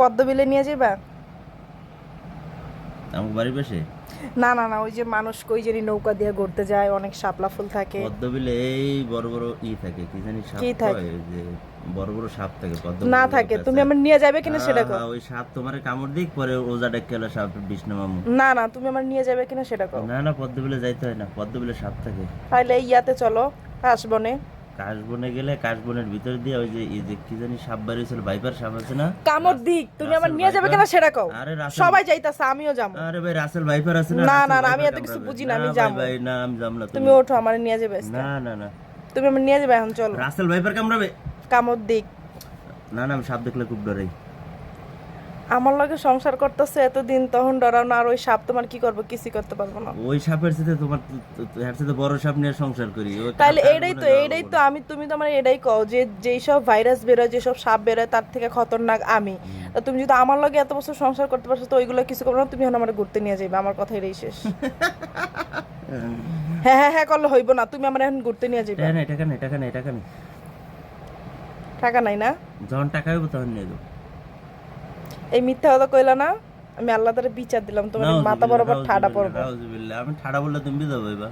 পদ্মবিলে নিয়ে যাবা? আমার বাড়ির পাশে না না না, ওই যে মানুষ কই জানি নৌকা দিয়ে ঘুরতে যায়, অনেক শাপলা ফুল থাকে। পদ্মবিলে এই বড় বড় থাকে, কি জানি সাপ কি থাকে? কয় যে বড় বড় সাপ থাকে না পদ্মবিলের থাকে, তুমি কাছে। আমার নিয়ে যাবে কিনা হ্যাঁ সেটা কও। হ্যাঁ, ওই সাপ তোমার কামড় দিক পরে ওজা ডেকে এলো সাপ বিষ্ণু মামু। না না, তুমি আমার নিয়ে যাবে কিনা সেটা কও। না না, পদ্মবিলে যাইতে হয় না, পদ্মবিলে সাপ থাকে। তাহলে ইয়াতে চলো, কাশবনে। কাশবনে গেলে কাশবনের ভিতর দিয়ে ওই যে এই যে কি জানি সাপ বাড়ি ছিল, ভাইপার সাপ আছে না? কামড় দিক, তুমি আমার রাসেল নিয়ে যাবে ভাইপার। কিনা সেটা কও। আরে রাসেল, সবাই যাইতাছে, আমিও যাবো। আরে ভাই রাসেল ভাইপার আছে না? না রাসেল না না, আমি ভাইপার এত কিছু কামড়াবে বুঝি না, না আমি ভাই, যাবো। ভাই না, আমি যাম না। তুমি ওঠো, আমার নিয়ে যাবে আজকে। না না না, তুমি আমার নিয়ে যাবে এখন, চলো। রাসেল ভাইপার কামড়াবে। কামড় দিক। না না, আমি সাপ দেখলে খুব ডরাই। আমার লগে সংসার করতেছে এতদিন, তখন ডরাও না, আর ওই সাপ তোমার কি করবো, কিছুই করতে পারবো না। ওই সাপের সাথে তোমার এর সাথে বড় সাপ নিয়ে সংসার করি। তাইলে এইটাই তো আমি, তুমি তো আমার এটাই কও যে যেই সব ভাইরাস বেরোয়, যেসব সাপ বেরোয়, তার থেকে খতরনাক আমি। তা তুমি যদি আমার লগে এত বছর সংসার করতে পারছো, তো ওইগুলো কিছু করবো না, তুমি এখন আমার ঘুরতে নিয়ে যাবে, আমার কথা এটাই শেষ। হ্যাঁ হ্যাঁ হ্যাঁ করলে হইব না, তুমি আমার এখন ঘুরতে নিয়ে যাবে। টাকা নেই, টাকা নেই, টাকা নেই, টাকা নেই। টাকা নাই না? যখন টাকা হইব তখন নিয়ে যাবো। এই মিথ্যা কথা কইলা না, আমি আল্লাহ তাআলা বিচার দিলাম, তোমার মাথা বরাবর ঠাডা পড়বো। আমি ঠাডা বললে তুমি বিদায় হইবা।